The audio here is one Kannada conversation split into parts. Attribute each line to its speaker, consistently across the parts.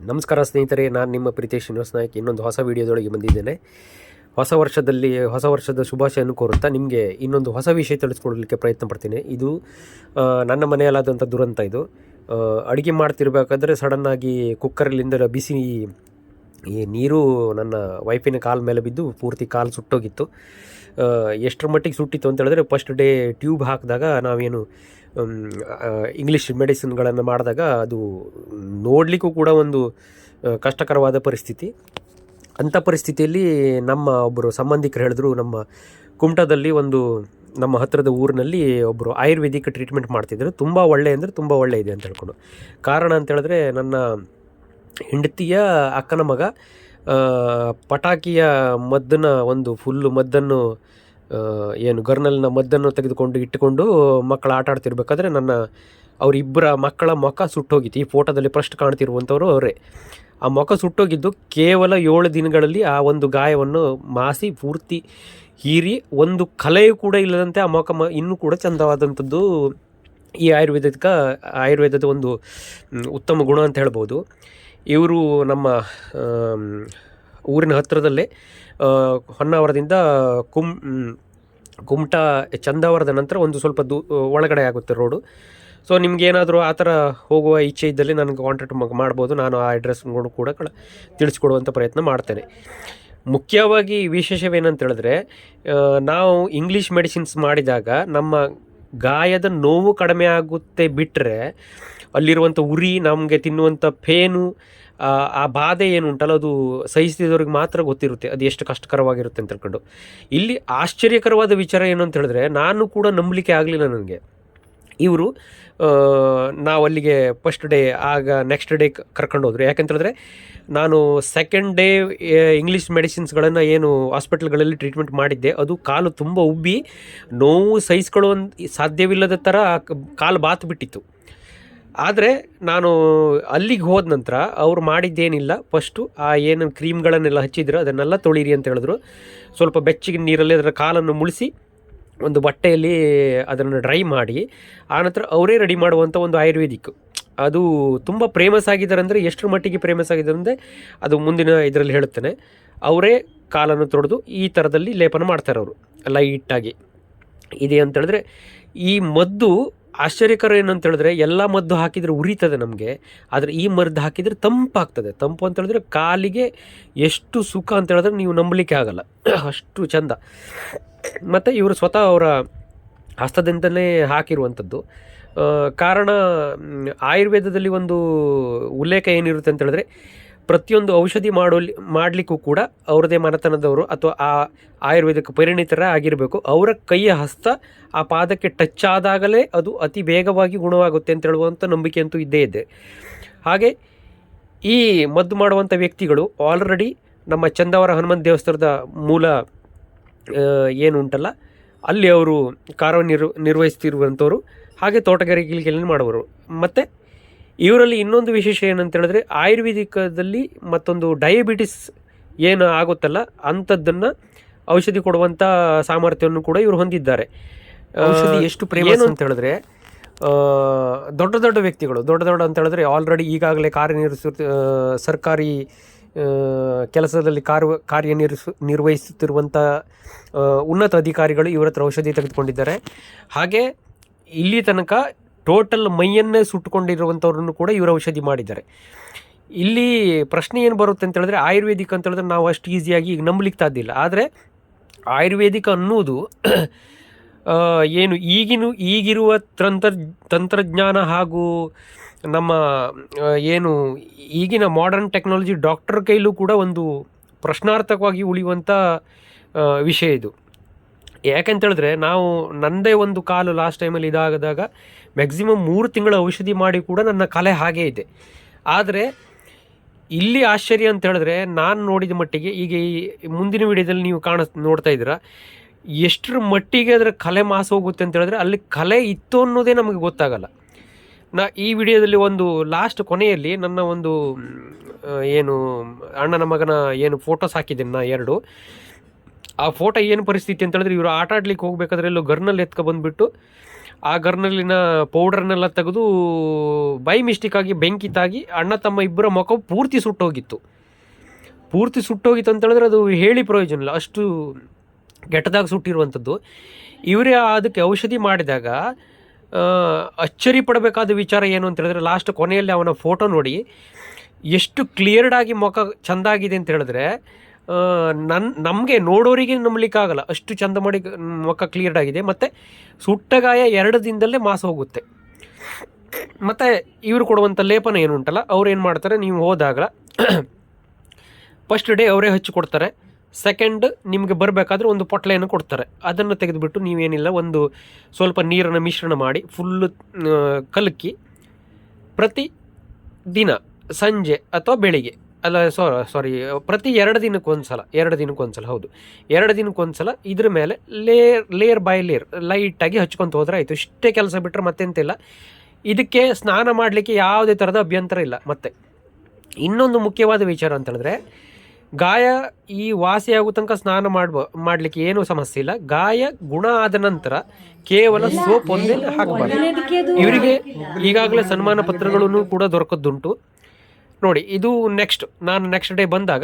Speaker 1: ನಮಸ್ಕಾರ ಸ್ನೇಹಿತರೆ, ನಾನು ನಿಮ್ಮ ಪ್ರೀತಿ ಶ್ರೀನಿವಾಸ್ ನಾಯಕ್ ಇನ್ನೊಂದು ಹೊಸ ವಿಡಿಯೋದೊಳಗೆ ಬಂದಿದ್ದೇನೆ. ಹೊಸ ವರ್ಷದ ಶುಭಾಶಯನ್ನು ಕೋರುತ್ತಾ ನಿಮಗೆ ಇನ್ನೊಂದು ಹೊಸ ವಿಷಯ ತಿಳಿಸ್ಕೊಡಲಿಕ್ಕೆ ಪ್ರಯತ್ನ ಪಡ್ತೀನಿ. ಇದು ನನ್ನ ಮನೆಯಲ್ಲಾದಂಥ ದುರಂತ. ಇದು ಅಡುಗೆ ಮಾಡ್ತಿರ್ಬೇಕಾದ್ರೆ ಸಡನ್ನಾಗಿ ಕುಕ್ಕರಲ್ಲಿಂದ ಬಿಸಿ ಈ ನೀರು ನನ್ನ ವೈಫಿನ ಕಾಲ ಮೇಲೆ ಬಿದ್ದು ಪೂರ್ತಿ ಕಾಲು ಸುಟ್ಟೋಗಿತ್ತು. ಎಷ್ಟರ ಮಟ್ಟಿಗೆ ಸುಟ್ಟಿತ್ತು ಅಂತ ಹೇಳಿದ್ರೆ, ಫಸ್ಟ್ ಡೇ ಟ್ಯೂಬ್ ಹಾಕಿದಾಗ ನಾವೇನು ಇಂಗ್ಲೀಷ್ ಮೆಡಿಸಿನ್ಗಳನ್ನು ಮಾಡಿದಾಗ ಅದು ನೋಡಲಿಕ್ಕೂ ಕೂಡ ಒಂದು ಕಷ್ಟಕರವಾದ ಪರಿಸ್ಥಿತಿ. ಅಂಥ ಪರಿಸ್ಥಿತಿಯಲ್ಲಿ ನಮ್ಮ ಒಬ್ಬರು ಸಂಬಂಧಿಕರು ಹೇಳಿದ್ರು, ನಮ್ಮ ಕುಮಟಾದಲ್ಲಿ ನಮ್ಮ ಹತ್ತಿರದ ಊರಿನಲ್ಲಿ ಒಬ್ಬರು ಆಯುರ್ವೇದಿಕ್ ಟ್ರೀಟ್ಮೆಂಟ್ ಮಾಡ್ತಿದ್ರು. ತುಂಬ ತುಂಬ ಒಳ್ಳೆ ಇದೆ ಅಂತ ಹೇಳ್ಕೊಂಡು. ಕಾರಣ ಅಂತ ಹೇಳಿದ್ರೆ, ನನ್ನ ಹೆಂಡತಿಯ ಅಕ್ಕನ ಮಗ ಪಟಾಕಿಯ ಮದ್ದನ್ನು ಫುಲ್ಲು ಮದ್ದನ್ನು ಏನು ಗರ್ನಲ್ನ ಮದ್ದನ್ನು ತೆಗೆದುಕೊಂಡು ಇಟ್ಟುಕೊಂಡು ಮಕ್ಕಳು ಆಟ ಆಡ್ತಿರ್ಬೇಕಾದ್ರೆ ಅವರಿಬ್ಬರ ಮಕ್ಕಳ ಮುಖ ಸುಟ್ಟೋಗಿತ್ತು. ಈ ಫೋಟೋದಲ್ಲಿ ಫಸ್ಟ್ ಕಾಣ್ತಿರುವಂಥವ್ರು ಅವರೇ. ಆ ಮುಖ ಸುಟ್ಟೋಗಿದ್ದು ಕೇವಲ 7 ದಿನಗಳಲ್ಲಿ ಆ ಒಂದು ಗಾಯವನ್ನು ಮಾಸಿ ಪೂರ್ತಿ ಹೀರಿ ಒಂದು ಕಲೆಯೂ ಕೂಡ ಇಲ್ಲದಂತೆ ಆ ಮುಖ ಇನ್ನೂ ಕೂಡ ಚಂದವಾದಂಥದ್ದು ಈ ಆಯುರ್ವೇದದ ಒಂದು ಉತ್ತಮ ಗುಣ ಅಂತ ಹೇಳ್ಬೋದು. ಇವರು ನಮ್ಮ ಊರಿನ ಹತ್ತಿರದಲ್ಲೇ ಹೊನ್ನಾವರದಿಂದ ಕುಮಟಾ ಚಂದಾವರದ ನಂತರ ಒಂದು ಸ್ವಲ್ಪ ಒಳಗಡೆ ಆಗುತ್ತೆ ರೋಡು. ಸೊ ನಿಮಗೇನಾದರೂ ಆ ಥರ ಹೋಗುವ ಇಚ್ಛೆ ಇದ್ದಲ್ಲಿ ನನಗೆ ಕಾಂಟ್ಯಾಕ್ಟ್ ಮಾಡ್ಬೋದು. ನಾನು ಆ ಅಡ್ರೆಸ್ಗಳು ಕೂಡ ತಿಳಿಸ್ಕೊಡುವಂಥ ಪ್ರಯತ್ನ ಮಾಡ್ತೇನೆ. ಮುಖ್ಯವಾಗಿ ವಿಶೇಷವೇನಂತ ಹೇಳಿದ್ರೆ, ನಾವು ಇಂಗ್ಲೀಷ್ ಮೆಡಿಸಿನ್ಸ್ ಮಾಡಿದಾಗ ನಮ್ಮ ಗಾಯದ ನೋವು ಕಡಿಮೆ ಆಗುತ್ತೆ ಬಿಟ್ಟರೆ, ಅಲ್ಲಿರುವಂಥ ಉರಿ, ನಮಗೆ ತಿನ್ನುವಂಥ ಪೇನು, ಆ ಬಾಧೆ ಏನು ಉಂಟಲ್ಲ, ಅದು ಸಹಿಸಿದವ್ರಿಗೆ ಮಾತ್ರ ಗೊತ್ತಿರುತ್ತೆ ಅದು ಎಷ್ಟು ಕಷ್ಟಕರವಾಗಿರುತ್ತೆ ಅಂತ ಹೇಳ್ಕೊಂಡು. ಇಲ್ಲಿ ಆಶ್ಚರ್ಯಕರವಾದ ವಿಚಾರ ಏನು ಅಂತ ಹೇಳಿದ್ರೆ, ನಾನು ಕೂಡ ನಂಬಲಿಕ್ಕೆ ಆಗಲಿಲ್ಲ ನನಗೆ. ಇವರು ನಾವು ಅಲ್ಲಿಗೆ ಫಸ್ಟ್ ಡೇ ನೆಕ್ಸ್ಟ್ ಡೇ ಕರ್ಕೊಂಡು ಹೋದರು. ಯಾಕೆಂತೇಳಿದ್ರೆ, ನಾನು ಸೆಕೆಂಡ್ ಡೇ ಇಂಗ್ಲೀಷ್ ಮೆಡಿಸಿನ್ಸ್ಗಳನ್ನು ಏನು ಹಾಸ್ಪಿಟಲ್ಗಳಲ್ಲಿ ಟ್ರೀಟ್ಮೆಂಟ್ ಮಾಡಿದ್ದೆ, ಅದು ಕಾಲು ತುಂಬ ಉಬ್ಬಿ ನೋವು ಸಹಿಸ್ಕೊಳ್ಳುವಂಥ ಸಾಧ್ಯವಿಲ್ಲದ ಥರ ಕಾಲು ಬಾತು ಬಿಟ್ಟಿತ್ತು. ಆದರೆ ನಾನು ಅಲ್ಲಿಗೆ ಹೋದ ನಂತರ ಅವ್ರು ಮಾಡಿದ್ದೇನಿಲ್ಲ, ಫಸ್ಟು ಆ ಏನು ಕ್ರೀಮ್ಗಳನ್ನೆಲ್ಲ ಹಚ್ಚಿದ್ರು ಅದನ್ನೆಲ್ಲ ತೊಳೀರಿ ಅಂತ ಹೇಳಿದ್ರು. ಸ್ವಲ್ಪ ಬೆಚ್ಚಗಿನ ನೀರಲ್ಲಿ ಅದರ ಕಾಲನ್ನು ಮುಳಿಸಿ ಒಂದು ಬಟ್ಟೆಯಲ್ಲಿ ಅದನ್ನು ಡ್ರೈ ಮಾಡಿ ಆನಂತರ ಅವರೇ ರೆಡಿ ಮಾಡುವಂಥ ಒಂದು ಆಯುರ್ವೇದಿಕ್. ಅದು ತುಂಬ ಫೇಮಸ್ ಆಗಿದ್ದಾರೆ. ಅಂದರೆ ಎಷ್ಟರ ಮಟ್ಟಿಗೆ ಫೇಮಸ್ ಆಗಿದ್ದಾರೆ ಅಂದರೆ, ಅದು ಮುಂದಿನ ಇದರಲ್ಲಿ ಹೇಳುತ್ತೇನೆ. ಅವರೇ ಕಾಲನ್ನು ತೊಳೆದು ಈ ಥರದಲ್ಲಿ ಲೇಪನ ಮಾಡ್ತಾರೆ ಅವರು ಲೈಟಾಗಿ. ಇದೆ ಅಂತ ಹೇಳಿದ್ರೆ, ಈ ಮದ್ದು ಆಶ್ಚರ್ಯಕರ ಏನಂತ ಹೇಳಿದ್ರೆ, ಎಲ್ಲ ಮದ್ದು ಹಾಕಿದರೆ ಉರಿತದೆ ನಮಗೆ, ಆದರೆ ಈ ಮದ್ದು ಹಾಕಿದರೆ ತಂಪಾಗ್ತದೆ. ತಂಪು ಅಂತ ಹೇಳಿದ್ರೆ ಕಾಲಿಗೆ ಎಷ್ಟು ಸುಖ ಅಂತ ಹೇಳಿದ್ರೆ ನೀವು ನಂಬಲಿಕ್ಕೆ ಆಗಲ್ಲ, ಅಷ್ಟು ಚಂದ. ಮತ್ತು ಇವರು ಸ್ವತಃ ಅವರ ಹಸ್ತದಿಂದಲೇ ಹಾಕಿರುವಂಥದ್ದು. ಕಾರಣ, ಆಯುರ್ವೇದದಲ್ಲಿ ಒಂದು ಉಲ್ಲೇಖ ಏನಿರುತ್ತೆ ಅಂತ ಹೇಳಿದ್ರೆ, ಪ್ರತಿಯೊಂದು ಔಷಧಿ ಮಾಡಲಿಕ್ಕೂ ಕೂಡ ಅವ್ರದ್ದೇ ಮನೆತನದವರು ಅಥವಾ ಆ ಆಯುರ್ವೇದಕ್ಕೆ ಪರಿಣಿತರ ಆಗಿರಬೇಕು. ಅವರ ಕೈಯ ಹಸ್ತ ಆ ಪಾದಕ್ಕೆ ಟಚ್ ಆದಾಗಲೇ ಅದು ಅತಿ ವೇಗವಾಗಿ ಗುಣವಾಗುತ್ತೆ ಅಂತ ಹೇಳುವಂಥ ನಂಬಿಕೆ ಅಂತೂ ಇದ್ದೇ ಇದೆ. ಹಾಗೆ ಈ ಮದ್ದು ಮಾಡುವಂಥ ವ್ಯಕ್ತಿಗಳು ಆಲ್ರೆಡಿ ನಮ್ಮ ಚಂದಾವರ ಹನುಮಂತ ದೇವಸ್ಥಾನದ ಮೂಲ ಏನು ಉಂಟಲ್ಲ ಅಲ್ಲಿ ಅವರು ನಿರ್ವಹಿಸ್ತಿರುವಂಥವ್ರು. ಹಾಗೆ ತೋಟಗಾರಿಕೆಗಳನ್ನು ಮಾಡುವರು. ಮತ್ತು ಇವರಲ್ಲಿ ಇನ್ನೊಂದು ವಿಶೇಷ ಏನಂತ ಹೇಳಿದ್ರೆ, ಆಯುರ್ವೇದಿಕದಲ್ಲಿ ಮತ್ತೊಂದು ಡಯಾಬಿಟಿಸ್ ಏನು ಆಗುತ್ತಲ್ಲ ಅಂಥದ್ದನ್ನು ಔಷಧಿ ಕೊಡುವಂಥ ಸಾಮರ್ಥ್ಯವನ್ನು ಕೂಡ ಇವರು ಹೊಂದಿದ್ದಾರೆ. ಔಷಧಿ ಎಷ್ಟು ಪ್ರೇಮ ಅಂತ ಹೇಳಿದ್ರೆ, ದೊಡ್ಡ ವ್ಯಕ್ತಿಗಳು, ದೊಡ್ಡ ಅಂತ ಹೇಳಿದ್ರೆ ಆಲ್ರೆಡಿ ಈಗಾಗಲೇ ಸರ್ಕಾರಿ ಕೆಲಸದಲ್ಲಿ ನಿರ್ವಹಿಸುತ್ತಿರುವಂಥ ಉನ್ನತ ಅಧಿಕಾರಿಗಳು ಇವರ ಹತ್ರ ಔಷಧಿ ತೆಗೆದುಕೊಂಡಿದ್ದಾರೆ. ಹಾಗೆ ಇಲ್ಲಿ ತನಕ ಟೋಟಲ್ ಮೈಯನ್ನೇ ಸುಟ್ಟುಕೊಂಡಿರುವಂಥವ್ರನ್ನು ಕೂಡ ಇವರು ಔಷಧಿ ಮಾಡಿದ್ದಾರೆ. ಇಲ್ಲಿ ಪ್ರಶ್ನೆ ಏನು ಬರುತ್ತೆ ಅಂತ ಹೇಳಿದ್ರೆ, ಆಯುರ್ವೇದಿಕ್ ಅಂತ ಹೇಳಿದ್ರೆ ನಾವು ಅಷ್ಟು ಈಸಿಯಾಗಿ ಈಗ ನಂಬಲಿಕ್ಕೆ ಸಾಧ್ಯ ಇಲ್ಲ. ಆದರೆ ಆಯುರ್ವೇದಿಕ್ ಅನ್ನೋದು ಏನು ಈಗಿರುವ ತಂತ್ರಜ್ಞಾನ ಹಾಗೂ ನಮ್ಮ ಏನು ಈಗಿನ ಮಾಡರ್ನ್ ಟೆಕ್ನಾಲಜಿ ಡಾಕ್ಟರ್ ಕೈಲೂ ಕೂಡ ಒಂದು ಪ್ರಶ್ನಾರ್ಥಕವಾಗಿ ಉಳಿಯುವಂಥ ವಿಷಯ ಇದು. ಯಾಕೆಂತೇಳಿದ್ರೆ, ನನ್ನದೇ ಒಂದು ಕಾಲು ಲಾಸ್ಟ್ ಟೈಮಲ್ಲಿ ಇದಾಗದಾಗ ಮ್ಯಾಕ್ಸಿಮಮ್ 3 ತಿಂಗಳ ಔಷಧಿ ಮಾಡಿ ಕೂಡ ನನ್ನ ಕಲೆ ಹಾಗೇ ಇದೆ. ಆದರೆ ಇಲ್ಲಿ ಆಶ್ಚರ್ಯ ಅಂತ ಹೇಳಿದ್ರೆ, ನಾನು ನೋಡಿದ ಮಟ್ಟಿಗೆ ಈಗ ಈ ಮುಂದಿನ ವಿಡಿಯೋದಲ್ಲಿ ನೀವು ನೋಡ್ತಾ ಇದ್ದೀರಾ, ಎಷ್ಟರ ಮಟ್ಟಿಗೆ ಅದರ ಕಲೆ ಮಾಸ ಹೋಗುತ್ತೆ ಅಂತ ಹೇಳಿದ್ರೆ, ಅಲ್ಲಿ ಕಲೆ ಇತ್ತು ಅನ್ನೋದೇ ನಮಗೆ ಗೊತ್ತಾಗಲ್ಲ. ಈ ವಿಡಿಯೋದಲ್ಲಿ ಒಂದು ಲಾಸ್ಟ್ ಕೊನೆಯಲ್ಲಿ ನನ್ನ ಒಂದು ಏನು ಅಣ್ಣನ ಮಗನ ಏನು ಫೋಟೋಸ್ ಹಾಕಿದ್ದೇನೆ ನಾ 2. ಆ ಫೋಟೋ ಏನು ಪರಿಸ್ಥಿತಿ ಅಂತ ಹೇಳಿದ್ರೆ, ಇವರು ಆಟ ಆಡ್ಲಿಕ್ಕೆ ಹೋಗ್ಬೇಕಾದ್ರೆ ಎಲ್ಲೋ ಗರ್ನಲ್ಲಿ ಬಂದುಬಿಟ್ಟು ಆ ಗರ್ನಲ್ಲಿನ ಪೌಡರ್ನೆಲ್ಲ ತೆಗೆದು ಬೈ ಮಿಸ್ಟೇಕಾಗಿ ಬೆಂಕಿ ತಾಗಿ ಅಣ್ಣ ತಮ್ಮ ಇಬ್ಬರ ಮುಖವು ಪೂರ್ತಿ ಸುಟ್ಟೋಗಿತ್ತು ಅಂತ ಹೇಳಿದ್ರೆ ಅದು ಹೇಳಿ ಪ್ರಯೋಜನ ಇಲ್ಲ, ಅಷ್ಟು ಕೆಟ್ಟದಾಗಿ ಸುಟ್ಟಿರುವಂಥದ್ದು. ಇವರೇ ಅದಕ್ಕೆ ಔಷಧಿ ಮಾಡಿದಾಗ ಅಚ್ಚರಿ ಪಡಬೇಕಾದ ವಿಚಾರ ಏನು ಅಂತ ಹೇಳಿದ್ರೆ, ಲಾಸ್ಟ್ ಕೊನೆಯಲ್ಲಿ ಅವನ ಫೋಟೋ ನೋಡಿ ಎಷ್ಟು ಕ್ಲಿಯರ್ಡಾಗಿ ಮುಖ ಚೆಂದಾಗಿದೆ ಅಂತ ಹೇಳಿದ್ರೆ ನಮಗೆ ನೋಡೋರಿಗೆ ನಂಬಲಿಕ್ಕಾಗಲ್ಲ, ಅಷ್ಟು ಚೆಂದ ಮಾಡಿ ಮುಖ ಕ್ಲಿಯರ್ಡ್ ಆಗಿದೆ. ಮತ್ತು ಸುಟ್ಟ ಗಾಯ 2 ದಿನದಲ್ಲೇ ಮಾಸ ಹೋಗುತ್ತೆ. ಮತ್ತು ಇವರು ಕೊಡುವಂಥ ಲೇಪನ ಏನು ಉಂಟಲ್ಲ, ಅವ್ರು ಏನು ಮಾಡ್ತಾರೆ, ನೀವು ಹೋದಾಗ ಫಸ್ಟ್ ಡೇ ಅವರೇ ಹಚ್ಚಿಕೊಡ್ತಾರೆ, ಸೆಕೆಂಡ್ ನಿಮಗೆ ಬರಬೇಕಾದ್ರೆ ಒಂದು ಪೊಟ್ಲೆಯನ್ನು ಕೊಡ್ತಾರೆ. ಅದನ್ನು ತೆಗೆದುಬಿಟ್ಟು ನೀವೇನಿಲ್ಲ, ಒಂದು ಸ್ವಲ್ಪ ನೀರನ್ನು ಮಿಶ್ರಣ ಮಾಡಿ ಫುಲ್ಲು ಕಲಕಿ ಪ್ರತಿ ದಿನ ಸಂಜೆ ಅಥವಾ ಬೆಳಿಗ್ಗೆ ಸಾರಿ ಪ್ರತಿ 2 ದಿನಕ್ಕೊಂದ್ಸಲ ಹೌದು 2 ದಿನಕ್ಕೊಂದ್ಸಲ ಇದ್ರ ಮೇಲೆ ಲೇಯರ್ ಬೈ ಲೇಯರ್ ಲೈಟಾಗಿ ಹಚ್ಕೊತ ಹೋದ್ರೆ ಆಯಿತು. ಇಷ್ಟೇ ಕೆಲಸ ಬಿಟ್ಟರೆ ಮತ್ತೆಂತಿಲ್ಲ. ಇದಕ್ಕೆ ಸ್ನಾನ ಮಾಡಲಿಕ್ಕೆ ಯಾವುದೇ ಥರದ ಅಭ್ಯಂತರ ಇಲ್ಲ. ಮತ್ತು ಇನ್ನೊಂದು ಮುಖ್ಯವಾದ ವಿಚಾರ ಅಂತ ಹೇಳಿದ್ರೆ, ಗಾಯ ಈ ವಾಸಿಯಾಗೋ ತನಕ ಸ್ನಾನ ಮಾಡಲಿಕ್ಕೆ ಏನೂ ಸಮಸ್ಯೆ ಇಲ್ಲ. ಗಾಯ ಗುಣ ಆದ ನಂತರ ಕೇವಲ ಸೋಪ್ ಒಂದೇ ಹಾಕಬಾರ್ದು. ಇವರಿಗೆ ಈಗಾಗಲೇ ಸನ್ಮಾನ ಪತ್ರಗಳನ್ನು ಕೂಡ ದೊರಕದ್ದುಂಟು ನೋಡಿ. ಇದು ನೆಕ್ಸ್ಟ್ ಡೇ ಬಂದಾಗ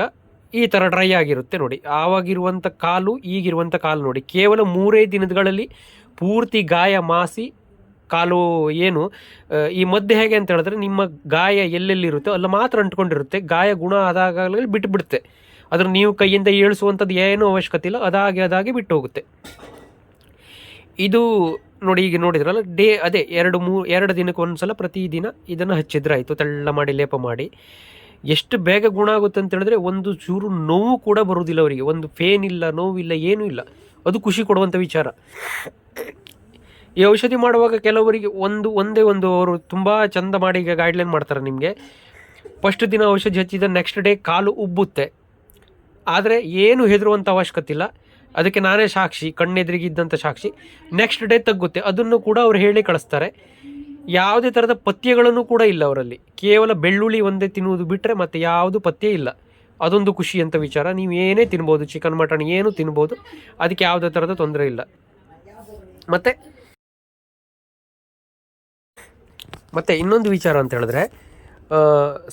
Speaker 1: ಈ ಥರ ಡ್ರೈ ಆಗಿರುತ್ತೆ ನೋಡಿ. ಆವಾಗಿರುವಂಥ ಕಾಲು ಈಗಿರುವಂಥ ಕಾಲು ನೋಡಿ, ಕೇವಲ 3 ದಿನಗಳಲ್ಲಿ ಪೂರ್ತಿ ಗಾಯ ಮಾಸಿ ಕಾಲು ಏನು ಈ ಮಧ್ಯೆ ಹೇಗೆ ಅಂತ ಹೇಳಿದ್ರೆ, ನಿಮ್ಮ ಗಾಯ ಎಲ್ಲೆಲ್ಲಿರುತ್ತೆ ಅಲ್ಲ ಮಾತ್ರ ಅಂಟ್ಕೊಂಡಿರುತ್ತೆ. ಗಾಯ ಗುಣ ಆದಾಗಲೇ ಬಿಟ್ಟುಬಿಡುತ್ತೆ. ಅದನ್ನು ನೀವು ಕೈಯಿಂದ ಏಳಿಸುವಂಥದ್ದು ಏನೂ ಅವಶ್ಯಕತೆ ಇಲ್ಲ, ಅದಾಗಿ ಬಿಟ್ಟು ಹೋಗುತ್ತೆ. ಇದು ನೋಡಿ, ಈಗ ನೋಡಿದ್ರಲ್ಲ ಅದೇ 2 ದಿನಕ್ಕೆ ಒಂದ್ಸಲ ಪ್ರತಿದಿನ ಇದನ್ನು ಹಚ್ಚಿದ್ರೆ ಆಯಿತು. ತೆಳ್ಳ ಮಾಡಿ ಲೇಪ ಮಾಡಿ ಎಷ್ಟು ಬೇಗ ಗುಣ ಆಗುತ್ತೆ ಅಂತ ಹೇಳಿದ್ರೆ, ಒಂದು ಚೂರು ನೋವು ಕೂಡ ಬರುವುದಿಲ್ಲ ಅವರಿಗೆ. ಒಂದು ಪೇನ್ ಇಲ್ಲ, ನೋವಿಲ್ಲ, ಏನೂ ಇಲ್ಲ. ಅದು ಖುಷಿ ಕೊಡುವಂಥ ವಿಚಾರ. ಈ ಔಷಧಿ ಮಾಡುವಾಗ ಕೆಲವರಿಗೆ ಒಂದೇ ಅವರು ತುಂಬ ಚಂದ ಮಾಡಿ ಈಗ ಗೈಡ್ಲೈನ್ ಮಾಡ್ತಾರೆ ನಿಮಗೆ. ಫಸ್ಟ್ ದಿನ ಔಷಧಿ ಹಚ್ಚಿದ ನೆಕ್ಸ್ಟ್ ಡೇ ಕಾಲು ಉಬ್ಬುತ್ತೆ, ಆದರೆ ಏನು ಹೆದರುವಂಥ ಅವಶ್ಯಕತೆ ಇಲ್ಲ. ಅದಕ್ಕೆ ನಾನೇ ಸಾಕ್ಷಿ, ಕಣ್ಣೆದುರಿಗಿದ್ದಂಥ ಸಾಕ್ಷಿ. ನೆಕ್ಸ್ಟ್ ಡೇ ತಗ್ಗುತ್ತೆ, ಅದನ್ನು ಕೂಡ ಅವ್ರು ಹೇಳಿ ಕಳಿಸ್ತಾರೆ. ಯಾವುದೇ ಥರದ ಪಥ್ಯಗಳನ್ನು ಕೂಡ ಇಲ್ಲ ಅವರಲ್ಲಿ. ಕೇವಲ ಬೆಳ್ಳುಳ್ಳಿ ಒಂದೇ ತಿನ್ನುವುದು ಬಿಟ್ಟರೆ ಮತ್ತು ಯಾವುದು ಪಥ್ಯ ಇಲ್ಲ. ಅದೊಂದು ಖುಷಿ ಅಂತ ವಿಚಾರ. ನೀವು ಏನೇ ತಿನ್ಬೋದು, ಚಿಕನ್ ಮಟನ್ ಏನು ತಿನ್ಬೋದು, ಅದಕ್ಕೆ ಯಾವುದೇ ಥರದ ತೊಂದರೆ ಇಲ್ಲ. ಮತ್ತು ಇನ್ನೊಂದು ವಿಚಾರ ಅಂತ ಹೇಳಿದ್ರೆ,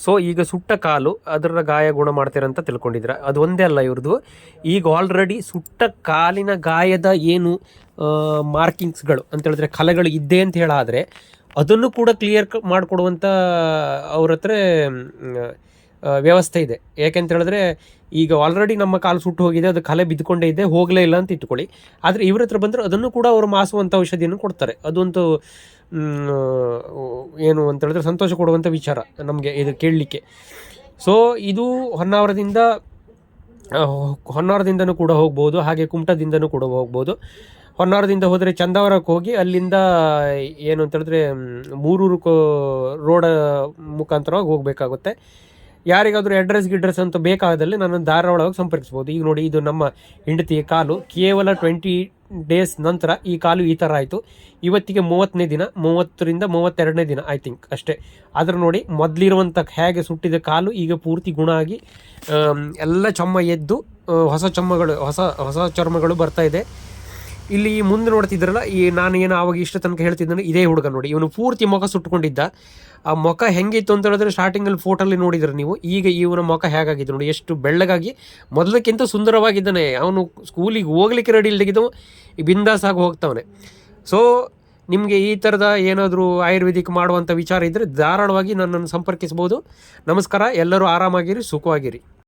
Speaker 1: ಸೊ ಈಗ ಸುಟ್ಟ ಕಾಲು ಅದರ ಗಾಯ ಗುಣ ಮಾಡ್ತೀರಂತ ತಿಳ್ಕೊಂಡಿದ್ರೆ, ಅದು ಒಂದೇ ಅಲ್ಲ ಇವ್ರದ್ದು. ಈಗ ಆಲ್ರೆಡಿ ಸುಟ್ಟ ಕಾಲಿನ ಗಾಯದ ಏನು ಮಾರ್ಕಿಂಗ್ಸ್ಗಳು ಅಂತ ಹೇಳಿದ್ರೆ, ಕಲೆಗಳು ಇದ್ದೇ ಅಂತ ಹೇಳಾದರೆ ಅದನ್ನು ಕೂಡ ಕ್ಲಿಯರ್ ಮಾಡಿಕೊಡುವಂಥ ಅವ್ರ ಹತ್ರ ವ್ಯವಸ್ಥೆ ಇದೆ. ಯಾಕೆಂತ ಹೇಳಿದ್ರೆ, ಈಗ ಆಲ್ರೆಡಿ ನಮ್ಮ ಕಾಲು ಸುಟ್ಟು ಹೋಗಿದೆ, ಅದು ಕಲೆ ಬಿದ್ದುಕೊಂಡೇ ಇದೆ, ಹೋಗಲೇ ಇಲ್ಲ ಅಂತ ಇಟ್ಕೊಳ್ಳಿ. ಆದರೆ ಇವ್ರ ಹತ್ರ ಬಂದರೆ ಅದನ್ನು ಕೂಡ ಅವರು ಮಾಸುವಂಥ ಔಷಧಿಯನ್ನು ಕೊಡ್ತಾರೆ. ಅದೊಂದು ಏನು ಅಂತ ಹೇಳಿದ್ರೆ ಸಂತೋಷ ಕೊಡುವಂಥ ವಿಚಾರ ನಮಗೆ ಇದು ಕೇಳಲಿಕ್ಕೆ. ಸೊ ಇದು ಹೊನ್ನಾವರದಿಂದನೂ ಕೂಡ ಹೋಗ್ಬೋದು, ಹಾಗೆ ಕುಮಟದಿಂದನೂ ಕೂಡ ಹೋಗ್ಬೋದು. ಹೊನ್ನಾವರದಿಂದ ಹೋದರೆ ಚಂದಾವರಕ್ಕೆ ಹೋಗಿ ಅಲ್ಲಿಂದ ಏನು ಅಂತ ಹೇಳಿದ್ರೆ ಮೂರೂರು ರೋಡ ಮುಖಾಂತರವಾಗಿ ಹೋಗಬೇಕಾಗುತ್ತೆ. ಯಾರಿಗಾದರೂ ಅಡ್ರೆಸ್ ಅಂತ ಬೇಕಾದಲ್ಲಿ ನಾನು ಧಾರವಾಡ ಸಂಪರ್ಕಿಸ್ಬೋದು. ಈಗ ನೋಡಿ, ಇದು ನಮ್ಮ ಹೆಂಡತಿಯ ಕಾಲು ಕೇವಲ 20 ಡೇಸ್ ನಂತರ ಈ ಕಾಲು ಈ ಥರ ಆಯಿತು. ಇವತ್ತಿಗೆ 30ನೇ ದಿನ, 30ರಿಂದ 32ನೇ ದಿನ ಐ ಥಿಂಕ್ ಅಷ್ಟೇ. ಆದ್ರೆ ನೋಡಿ, ಮೊದಲಿರುವಂಥ ಹೇಗೆ ಸುಟ್ಟಿದ ಕಾಲು ಈಗ ಪೂರ್ತಿ ಗುಣ ಆಗಿ ಎಲ್ಲ ಚರ್ಮ ಎದ್ದು ಹೊಸ ಚರ್ಮಗಳು ಬರ್ತಾ ಇದೆ. ಇಲ್ಲಿ ಮುಂದೆ ನೋಡ್ತಿದ್ರಲ್ಲ, ಈ ನಾನು ಏನು ಆವಾಗ ಇಷ್ಟ ತನಕ ಹೇಳ್ತಿದ್ದಾನೆ, ಇದೇ ಹುಡುಗ ನೋಡಿ, ಇವನು ಪೂರ್ತಿ ಮುಖ ಸುಟ್ಕೊಂಡಿದ್ದ. ಆ ಮುಖ ಹೆಂಗಿತ್ತು ಅಂತ ಹೇಳಿದ್ರೆ ಸ್ಟಾರ್ಟಿಂಗಲ್ಲಿ ಫೋಟೋಲ್ಲಿ ನೋಡಿದ್ರೆ ನೀವು, ಈಗ ಇವನ ಮುಖ ಹೇಗಾಗಿದ್ದು ನೋಡಿ, ಎಷ್ಟು ಬೆಳ್ಳಗಾಗಿ, ಮೊದಲಕ್ಕಿಂತ ಸುಂದರವಾಗಿದ್ದಾನೆ. ಅವನು ಸ್ಕೂಲಿಗೆ ಹೋಗ್ಲಿಕ್ಕೆ ರೆಡಿ ಇಲ್ದಾಗಿದ್ದು ಬಿಂದಾಸ್ ಆಗಿ ಹೋಗ್ತಾವನೆ. ಸೊ ನಿಮಗೆ ಈ ಥರದ ಏನಾದರೂ ಆಯುರ್ವೇದಿಕ್ ಮಾಡುವಂಥ ವಿಚಾರ ಇದ್ದರೆ ಧಾರಾಳವಾಗಿ ನನ್ನನ್ನು ಸಂಪರ್ಕಿಸ್ಬೋದು. ನಮಸ್ಕಾರ, ಎಲ್ಲರೂ ಆರಾಮಾಗಿರಿ, ಸುಖವಾಗಿರಿ.